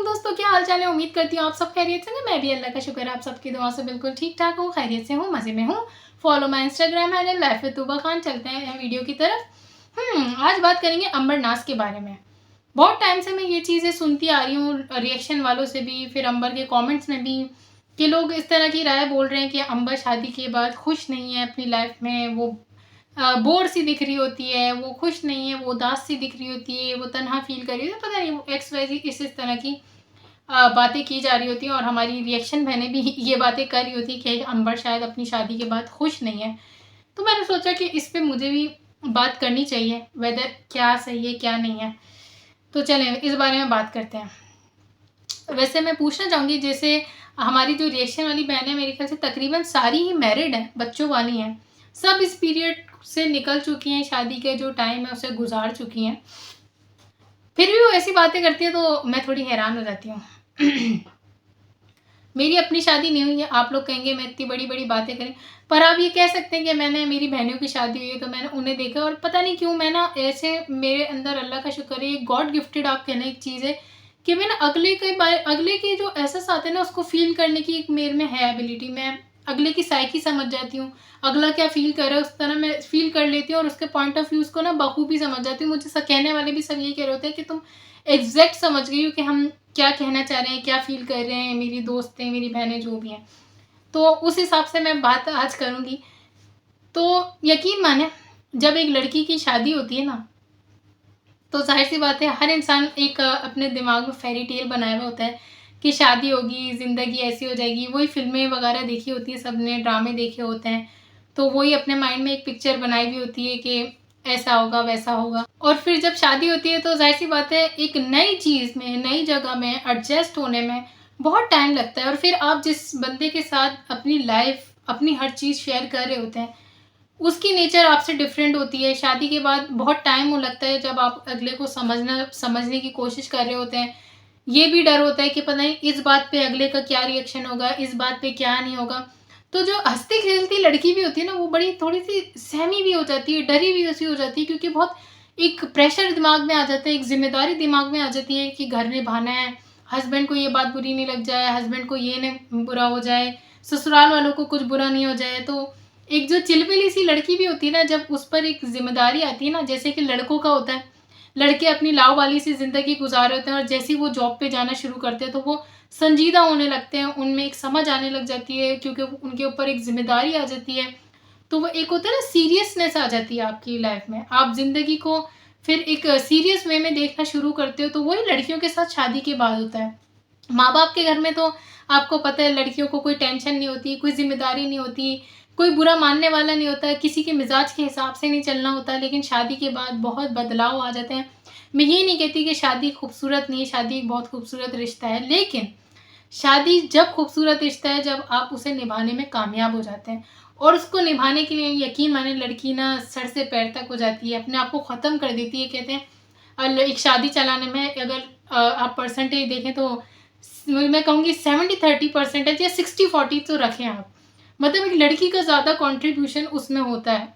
वालेकुम दोस्तों, क्या हाल चाल है। उम्मीद करती हूँ आप सब खैरियत से हैं। मैं भी अल्लाह का शुक्र है आप सबकी दुआ से बिल्कुल ठीक ठाक हूँ, खैरियत से हूँ, मज़े में हूँ। Follow my Instagram handle life with Tuba Khan. चलते हैं वीडियो की तरफ। आज बात करेंगे अंबर नाज के बारे में। बहुत टाइम से मैं ये चीज़ें सुनती आ रही हूँ, रिएक्शन वालों से भी, फिर अंबर के कमेंट्स में भी, कि लोग इस तरह की राय बोल रहे हैं कि अंबर शादी के बाद खुश नहीं है अपनी लाइफ में। वो बोर सी दिख रही होती है, वो खुश नहीं है, वो उदास सी दिख रही होती है, वो तन्हा फील कर रही होती है, पता नहीं एक्स वाई जी इस तरह की बातें की जा रही होती हैं। और हमारी रिएक्शन बहनें भी ये बातें कर रही होती कि अंबर शायद अपनी शादी के बाद खुश नहीं है। तो मैंने सोचा कि इस पे मुझे भी बात करनी चाहिए, वेदर क्या सही है क्या नहीं है। तो चलें इस बारे में बात करते हैं। वैसे मैं पूछना चाहूँगी, जैसे हमारी जो रिएक्शन वाली बहन है, मेरे ख्याल से तकरीबन सारी ही मैरिड हैं, बच्चों वाली हैं, सब इस पीरियड से निकल चुकी हैं, शादी के जो टाइम है उसे गुजार चुकी हैं, फिर भी वो ऐसी बातें करती है तो मैं थोड़ी हैरान हो जाती हूँ। मेरी अपनी शादी नहीं हुई है, आप लोग कहेंगे मैं इतनी बड़ी बड़ी बातें करें, पर आप ये कह सकते हैं कि मैंने, मेरी बहनों की शादी हुई है तो मैंने उन्हें देखा, और पता नहीं क्यों मैं ना ऐसे, मेरे अंदर अल्लाह का शुक्र है, ये गॉड गिफ्टेड आप कहना एक चीज़ है कि मैं ना अगले के जो एहसास आते हैं ना उसको फील करने की एक मेरे में है एबिलिटी। मैं अगले की साइकी समझ जाती हूँ, अगला क्या फील कर रहा है उस तरह मैं फील कर लेती हूँ, और उसके पॉइंट ऑफ व्यूज़ को ना बखूबी समझ जाती हूँ। मुझे कहने वाले भी सब यही कह रहे होते हैं कि तुम एग्जैक्ट समझ गई हो कि हम क्या कहना चाह रहे हैं, क्या फील कर रहे हैं, मेरी दोस्तें, मेरी बहनें जो भी हैं। तो उस हिसाब से मैं बात आज करूँगी। तो यकीन माने, जब एक लड़की की शादी होती है ना, तो जाहिर सी बात है हर इंसान एक अपने दिमाग में फेरी टेल बनाया हुआ होता है कि शादी होगी, ज़िंदगी ऐसी हो जाएगी। वही फिल्में वगैरह देखी होती है, सबने ड्रामे देखे होते हैं, तो वही अपने माइंड में एक पिक्चर बनाई हुई होती है कि ऐसा होगा वैसा होगा। और फिर जब शादी होती है तो जाहिर सी बात है एक नई चीज़ में, नई जगह में एडजस्ट होने में बहुत टाइम लगता है। और फिर आप जिस बंदे के साथ अपनी लाइफ, अपनी हर चीज़ शेयर कर रहे होते हैं, उसकी नेचर आपसे डिफरेंट होती है। शादी के बाद बहुत टाइम वो लगता है जब आप अगले को समझने की कोशिश कर रहे होते हैं। ये भी डर होता है कि पता नहीं इस बात पे अगले का क्या रिएक्शन होगा, इस बात पे क्या नहीं होगा। तो जो हंसती खेलती लड़की भी होती है ना, वो बड़ी थोड़ी सी सहमी भी हो जाती है, डरी भी वैसी हो जाती है, क्योंकि बहुत एक प्रेशर दिमाग में आ जाता है, एक जिम्मेदारी दिमाग में आ जाती है कि घर निभाना है, हस्बैंड को ये बात बुरी नहीं लग जाए, हस्बैंड को ये नहीं बुरा हो जाए, ससुराल वालों को कुछ बुरा नहीं हो जाए। तो एक जो चिलबिली सी लड़की भी होती है ना, जब उस पर एक जिम्मेदारी आती है ना, जैसे कि लड़कों का होता है, लड़के अपनी लाव वाली सी जिंदगी गुजार रहे होते हैं, और जैसे ही वो जॉब पे जाना शुरू करते हैं तो वो संजीदा होने लगते हैं, उनमें एक समझ आने लग जाती है, क्योंकि उनके ऊपर एक जिम्मेदारी आ जाती है। तो वो एक होता है ना, सीरियसनेस आ जाती है आपकी लाइफ में, आप जिंदगी को फिर एक सीरियस वे में देखना शुरू करते हो। तो वही लड़कियों के साथ शादी के बाद होता है। माँ बाप के घर में तो आपको पता है लड़कियों को कोई टेंशन नहीं होती, कोई जिम्मेदारी नहीं होती, कोई बुरा मानने वाला नहीं होता, किसी के मिजाज के हिसाब से नहीं चलना होता। लेकिन शादी के बाद बहुत बदलाव आ जाते हैं। मैं ये नहीं कहती कि शादी खूबसूरत नहीं है, शादी एक बहुत खूबसूरत रिश्ता है, लेकिन शादी जब खूबसूरत रिश्ता है जब आप उसे निभाने में कामयाब हो जाते हैं। और उसको निभाने के लिए यकीन माने लड़की ना सर से पैर तक हो जाती है, अपने आप को ख़त्म कर देती है। कहते हैं एक शादी चलाने में अगर आप परसेंटेज देखें तो मैं कहूँगी 70-30% या 60-40 तो रखें आप। मतलब एक लड़की का ज़्यादा कंट्रीब्यूशन उसमें होता है,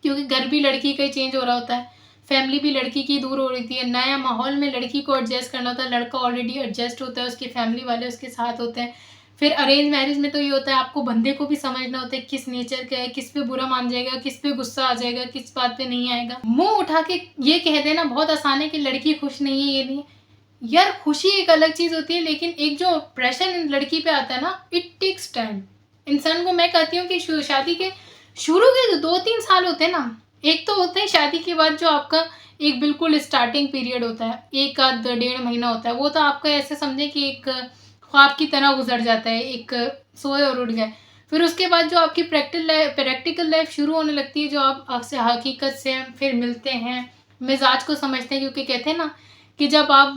क्योंकि घर भी लड़की का ही चेंज हो रहा होता है, फैमिली भी लड़की की दूर हो रही है, नया माहौल में लड़की को एडजस्ट करना होता है, लड़का ऑलरेडी एडजस्ट होता है, उसकी फैमिली वाले उसके साथ होते हैं। फिर अरेंज मैरिज में तो ये होता है आपको बंदे को भी समझना होता है किस नेचर का है, किस पे बुरा मान जाएगा, किस पे गुस्सा आ जाएगा, किस बात पे नहीं आएगा। मुंह उठा के ये कह देना बहुत आसान है कि लड़की खुश नहीं है, ये नहीं है। यार खुशी एक अलग चीज होती है, लेकिन एक जो प्रेशर लड़की पे आता है ना, इट टेक्स टाइम। इंसान को मैं कहती हूँ कि शादी के शुरू के जो 2-3 साल होते हैं ना, एक तो होता है शादी के बाद जो आपका एक बिल्कुल स्टार्टिंग पीरियड होता है, 1 आध 1.5 महीना होता है, वो तो आपका ऐसे समझे कि एक ख्वाब की तरह गुजर जाता है, एक सोए और उठ गए। फिर उसके बाद जो आपकी प्रैक्टिकल लाइफ शुरू होने लगती है, जो आप आपसे हकीकत से फिर मिलते हैं, मिजाज को समझते हैं। क्योंकि कहते हैं ना कि जब आप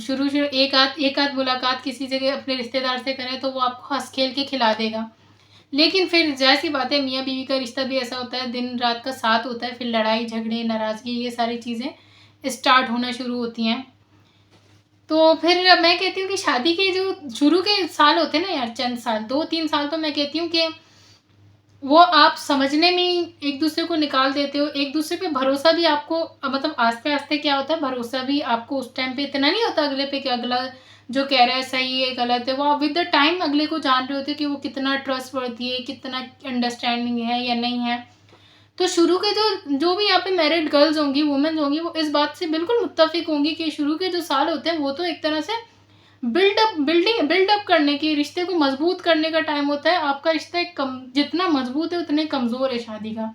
शुरू शुरू एक आध मुलाकात किसी जगह अपने रिश्तेदार से करें तो वो आपको हंस खेल के खिला देगा, लेकिन फिर जैसी बात है, मियाँ बीवी का रिश्ता भी ऐसा होता है, दिन रात का साथ होता है, फिर लड़ाई झगड़े नाराज़गी ये सारी चीज़ें स्टार्ट होना शुरू होती हैं। तो फिर मैं कहती हूँ कि शादी के जो शुरू के साल होते हैं ना यार, चंद साल 2-3 साल, तो मैं कहती हूँ कि वो आप समझने में ही एक दूसरे को निकाल देते हो, एक दूसरे पे भरोसा भी आपको मतलब आस्ते आस्ते क्या होता है, भरोसा भी आपको उस टाइम पे इतना नहीं होता अगले पे कि अगला जो कह रहा है सही है गलत है, वो आप विद द टाइम अगले को जान रहे होते हो कि वो कितना ट्रस्टवर्दी है, कितना अंडरस्टैंडिंग है या नहीं है। तो शुरू के जो जो भी यहाँ पे मैरिड गर्ल्स होंगी, वुमेन्स होंगी, वो इस बात से बिल्कुल मुत्तफिक होंगी कि शुरू के जो साल होते हैं वो तो एक तरह से बिल्डअप करने की, रिश्ते को मजबूत करने का टाइम होता है। आपका रिश्ता एक जितना मजबूत है उतने कमज़ोर है शादी का।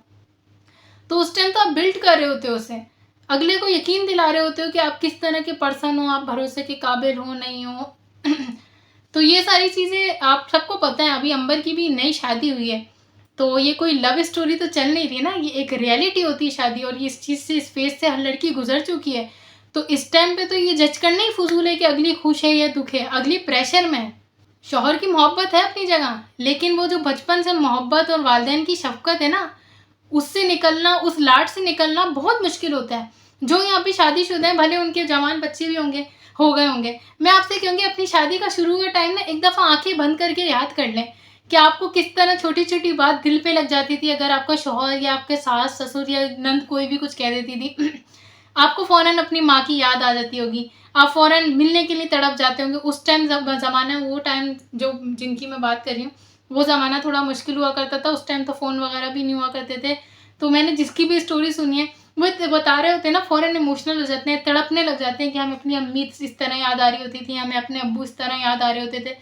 तो उस टाइम तो आप बिल्ड कर रहे होते हो उसे, अगले को यकीन दिला रहे होते हो कि आप किस तरह के पर्सन हो, आप भरोसे के काबिल हो नहीं हो। तो ये सारी चीज़ें आप सबको पता है। अभी अंबर की भी नई शादी हुई है, तो ये कोई लव स्टोरी तो चल नहीं रही ना, ये एक रियलिटी होती है शादी, और ये इस चीज़ से, इस फेज से हर लड़की गुजर चुकी है। तो इस टाइम पे तो ये जज करना ही फजूल है कि अगली खुश है या दुख है, अगली प्रेशर में है। शौहर की मोहब्बत है अपनी जगह, लेकिन वो जो बचपन से मोहब्बत और वालिदैन की शफकत है ना, उससे निकलना, उस लाड से निकलना बहुत मुश्किल होता है। जो यहाँ पे शादीशुदा हैं, भले उनके जवान बच्चे भी होंगे, हो गए होंगे, मैं आपसे कहूँगी अपनी शादी का शुरू का टाइम ना एक दफ़ा आंखें बंद करके याद कर लें कि आपको किस तरह छोटी छोटी बात दिल पे लग जाती थी अगर आपका शौहर या आपके सास ससुर या नंद कोई भी कुछ कह देती थी। आपको फ़ौरन अपनी माँ की याद आ जाती होगी, आप फ़ौरन मिलने के लिए तड़प जाते होंगे। उस टाइम ज़माना, वो टाइम जो जिनकी मैं बात कर रही हूँ, वो ज़माना थोड़ा मुश्किल हुआ करता था। उस टाइम तो फ़ोन वगैरह भी नहीं हुआ करते थे। तो मैंने जिसकी भी स्टोरी सुनी है, वो बता रहे होते हैं ना, फ़ौरन इमोशनल हो जाते हैं, तड़पने लग जाते हैं कि हमें अपनी अम्मी इस तरह याद आ रही होती थी, हमें अपने अब्बू इस तरह याद आ रहे होते थे।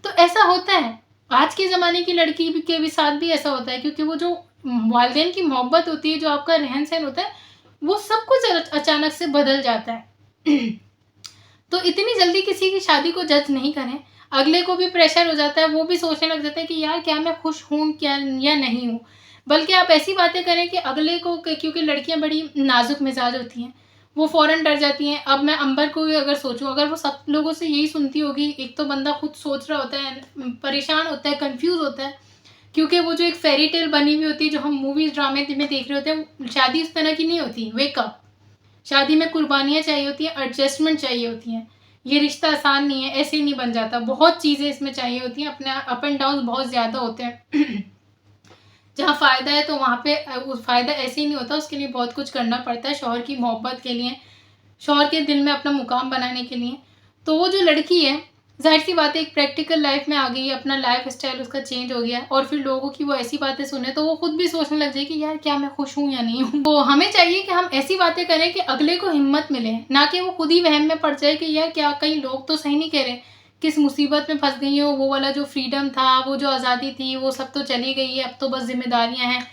तो ऐसा होता है, आज के ज़माने की लड़की के भी साथ भी ऐसा होता है, क्योंकि वो जो वालिदैन की मोहब्बत होती है, जो आपका रहन-सहन होता है, वो सब कुछ अचानक से बदल जाता है। तो इतनी जल्दी किसी की शादी को जज नहीं करें। अगले को भी प्रेशर हो जाता है, वो भी सोचने लग जाता है कि यार क्या मैं खुश हूँ क्या या नहीं हूँ। बल्कि आप ऐसी बातें करें कि अगले को, क्योंकि लड़कियाँ बड़ी नाजुक मिजाज होती हैं, वो फ़ौरन डर जाती हैं। अब मैं अंबर को भी अगर सोचूँ, अगर वो सब लोगों से यही सुनती होगी, एक तो बंदा खुद सोच रहा होता है, परेशान होता है, कन्फ्यूज़ होता है, क्योंकि वो जो एक फेरी टेल बनी हुई होती है, जो हम मूवीज़ ड्रामे में देख रहे होते हैं, शादी उस तरह की नहीं होती। वेकअप, शादी में कुर्बानियाँ चाहिए होती हैं, एडजस्टमेंट चाहिए होती हैं। ये रिश्ता आसान नहीं है, ऐसे ही नहीं बन जाता। बहुत चीज़ें इसमें चाहिए होती हैं, अपने अप एंड डाउन बहुत ज़्यादा होते हैं। जहाँ फ़ायदा है तो वहाँ पे उस फ़ायदा ऐसे ही नहीं होता, उसके लिए बहुत कुछ करना पड़ता है शौहर की मोहब्बत के लिए, शौहर के दिल में अपना मुकाम बनाने के लिए। तो वो जो लड़की है, ज़ाहिर-सी बात है, एक प्रैक्टिकल लाइफ़ में आ गई है, अपना लाइफ़स्टाइल उसका चेंज हो गया है, और फिर लोगों की वो ऐसी बातें सुने तो वो खुद भी सोचने लग जाए कि यार क्या मैं खुश हूँ या नहीं हूँ। तो हमें चाहिए कि हम ऐसी बातें करें कि अगले को हिम्मत मिले, ना कि वो खुद ही वहम में पड़ जाए कि यार क्या कहीं लोग तो सही नहीं कह रहे, किस मुसीबत में फँस गई हो, वो वाला जो फ्रीडम था, वो जो आज़ादी थी, वो सब तो चली गई है, अब तो बस ज़िम्मेदारियाँ हैं।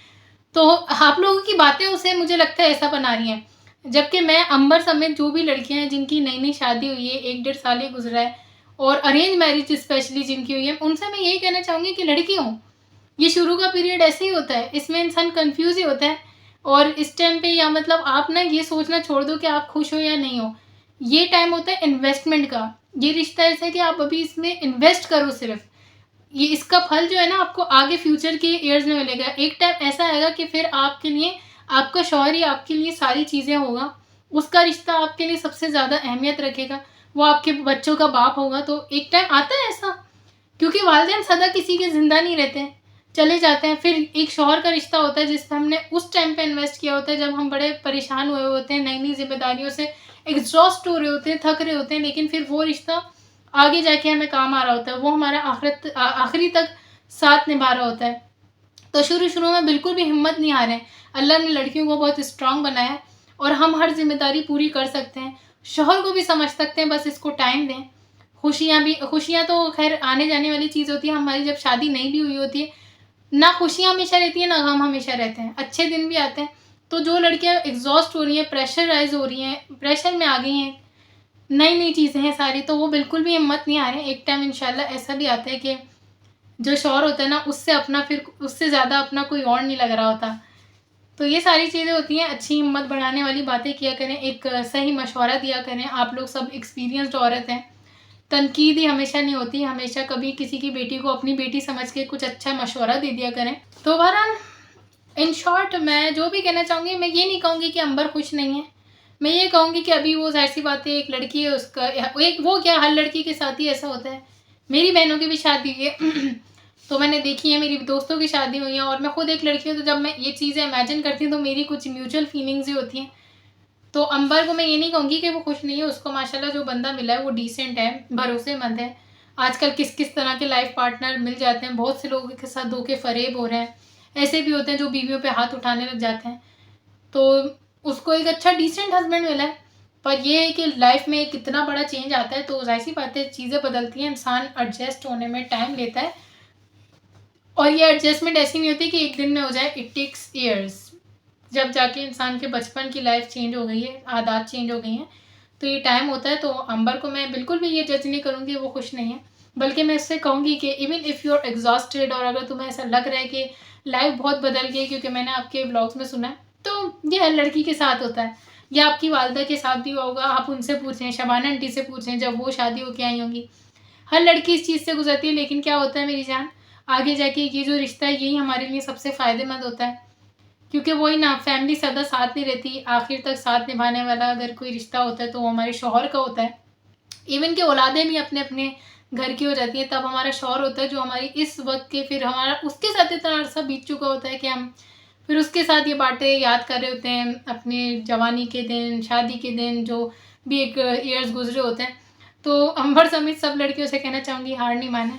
तो आप लोगों की बातें उसे, मुझे लगता है, ऐसा बना रही हैं। जबकि मैं अंबर समेत जो भी लड़कियां हैं जिनकी नई नई शादी हुई है, 1 डेढ़ साल ही गुजरा है, और अरेंज मैरिज स्पेशली जिनकी हुई है, उनसे मैं यही कहना चाहूँगी कि लड़कियों, ये शुरू का पीरियड ऐसे ही होता है, इसमें इंसान कंफ्यूज ही होता है। और इस टाइम पे, या मतलब आप ना ये सोचना छोड़ दो कि आप खुश हो या नहीं हो। ये टाइम होता है इन्वेस्टमेंट का। ये रिश्ता ऐसा है कि आप अभी इसमें इन्वेस्ट करो सिर्फ, ये इसका फल जो है ना आपको आगे फ्यूचर के ईयर्स में मिलेगा। एक टाइम ऐसा आएगा कि फिर आपके लिए आपका शौहर ही आपके लिए सारी चीज़ें होगा, उसका रिश्ता आपके लिए सबसे ज़्यादा अहमियत रखेगा, वो आपके बच्चों का बाप होगा। तो एक टाइम आता है ऐसा, क्योंकि वालिदैन सदा किसी के ज़िंदा नहीं रहते हैं, चले जाते हैं। फिर एक शौहर का रिश्ता होता है जिस पे हमने उस टाइम पे इन्वेस्ट किया होता है, जब हम बड़े परेशान हुए होते हैं, नई नई जिम्मेदारियों से एग्जॉस्ट हो रहे होते हैं, थक रहे होते हैं, लेकिन फिर वो रिश्ता आगे जाके हमें काम आ रहा होता है, वो हमारा आखिरी तक साथ निभा रहा होता है। तो शुरू में बिल्कुल भी हिम्मत नहीं हारें। अल्लाह ने लड़कियों को बहुत स्ट्रांग बनाया है, और हम हर जिम्मेदारी पूरी कर सकते हैं, शौहर को भी समझ सकते हैं, बस इसको टाइम दें। खुशियाँ तो खैर आने जाने वाली चीज़ होती है, हमारी जब शादी नहीं भी हुई होती है, ना खुशियाँ हमेशा रहती है ना गम हमेशा रहते हैं, अच्छे दिन भी आते हैं। तो जो लड़कियाँ एग्जॉस्ट हो रही हैं, प्रेशराइज हो रही हैं, प्रेशर में आ गई हैं, नई नई चीज़ें हैं सारी, तो वो बिल्कुल भी हिम्मत नहीं हारें। एक टाइम इंशाल्लाह ऐसा भी आता है कि जो शौहर होता है ना, उससे अपना, फिर उससे ज़्यादा अपना कोई और नहीं लग रहा होता। तो ये सारी चीज़ें होती हैं, अच्छी हिम्मत बढ़ाने वाली बातें किया करें, एक सही मशवरा दिया करें। आप लोग सब एक्सपीरियंस्ड औरत हैं, तनकीद ही हमेशा नहीं होती, हमेशा कभी किसी की बेटी को अपनी बेटी समझ के कुछ अच्छा मशवरा दे दिया करें। तो बहरहाल, इन शॉर्ट, मैं जो भी कहना चाहूँगी, मैं ये नहीं कहूँगी कि अंबर खुश नहीं है। मैं ये कहूँगी कि अभी वो ज़ाहिर सी बात है, एक लड़की है, उसका एक, वो क्या, हर लड़की के साथ ही ऐसा होता है। मेरी बहनों की भी शादी हुई है तो मैंने देखी है, मेरी दोस्तों की शादी हुई है, और मैं खुद एक लड़की हूँ, तो जब मैं ये चीज़ें इमेजिन करती हूँ तो मेरी कुछ म्यूचुअल फीलिंग्स ही होती हैं। तो अंबर को मैं ये नहीं कहूँगी कि वो खुश नहीं है, उसको माशाल्लाह जो बंदा मिला है वो डिसेंट है, भरोसेमंद है। आजकल किस किस तरह के लाइफ पार्टनर मिल जाते हैं, बहुत से लोगों के साथ धोखे फ़रेब हो रहे हैं। ऐसे भी होते हैं जो बीवियों पे हाथ उठाने लग जाते हैं। तो उसको एक अच्छा डिसेंट हस्बैंड मिला है, पर ये है कि लाइफ में एक इतना बड़ा चेंज आता है तो ज़ाहिर सी बात है चीज़ें बदलती हैं, इंसान एडजस्ट होने में टाइम लेता है। और ये एडजस्टमेंट ऐसी नहीं होती कि एक दिन में हो जाए, इट टेक्स ईयर्स। जब जाके इंसान के बचपन की लाइफ चेंज हो गई है, आदत चेंज हो गई हैं, तो ये टाइम होता है। तो अंबर को मैं बिल्कुल भी ये जज नहीं करूँगी वो खुश नहीं है, बल्कि मैं इससे कहूँगी कि even if you are exhausted, और अगर तुम्हें ऐसा लग रहा है कि लाइफ बहुत बदल गई, क्योंकि मैंने आपके ब्लॉग्स में सुना है, तो ये हर लड़की के साथ होता है, या आपकी वालदा के साथ भी होगा। आप उनसे पूछें, शबाना आंटी से पूछें, जब वो शादी होके आई होंगी, हर लड़की इस चीज़ से गुजरती है। लेकिन क्या होता है मेरी जान, आगे जाके ये जो रिश्ता है यही हमारे लिए सबसे फ़ायदेमंद होता है, क्योंकि वही ना, फैमिली सदा साथ नहीं रहती, आखिर तक साथ निभाने वाला अगर कोई रिश्ता होता है तो वो हमारे शौहर का होता है। इवन कि औलादें भी अपने अपने घर की हो जाती हैं, तब हमारा शौहर होता है जो हमारी इस वक्त के, फिर हमारा उसके साथ इतना अरसा बीत चुका होता है कि हम फिर उसके साथ ये बातें याद कर रहे होते हैं, अपने जवानी के दिन, शादी के दिन, जो भी एक ईयर्स गुजरे होते हैं। तो अंबर समेत सब लड़कियों से कहना चाहूँगी, हार नहीं माने,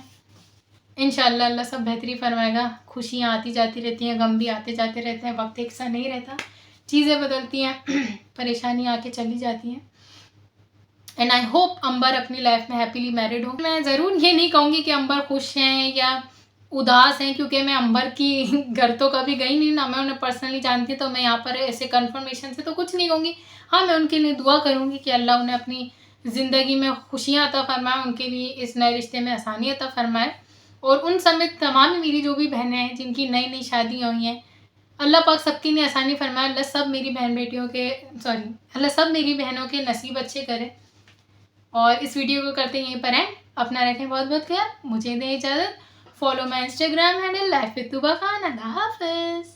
इंशाल्लाह अल्लाह सब बेहतरी फरमाएगा। खुशियाँ आती जाती रहती हैं, गम भी आते जाते रहते हैं, वक्त एक सा नहीं रहता, चीज़ें बदलती हैं, परेशानी आके चली जाती हैं। एंड आई होप अंबर अपनी लाइफ में हैप्पीली मैरिड हो। मैं ज़रूर ये नहीं कहूँगी कि अंबर खुश हैं या उदास हैं, क्योंकि मैं अंबर की घर तो कभी गई नहीं ना, मैं उन्हें पर्सनली जानती, तो मैं यहाँ पर ऐसे कन्फर्मेशन से तो कुछ नहीं कहूँगी। हाँ, मैं उनके लिए दुआ करूँगी कि अल्लाह उन्हें अपनी ज़िंदगी में खुशियाँ अता फरमाए, उनके लिए इस नए रिश्ते में आसानी अता फरमाए। और उन समेत तमाम मेरी जो भी बहनें हैं जिनकी नई नई शादियाँ हुई हैं, अल्लाह पाक सबकी लिए आसानी फरमाए। अल्लाह सब मेरी बहन बेटियों के अल्लाह सब मेरी बहनों के नसीब अच्छे करे। और इस वीडियो को करते यहीं पर एंड। अपना रखें बहुत बहुत ख्याल, मुझे दें इजाज़त। Follow my Instagram handle life with Tuba Khan. अल्लाह हाफिज़।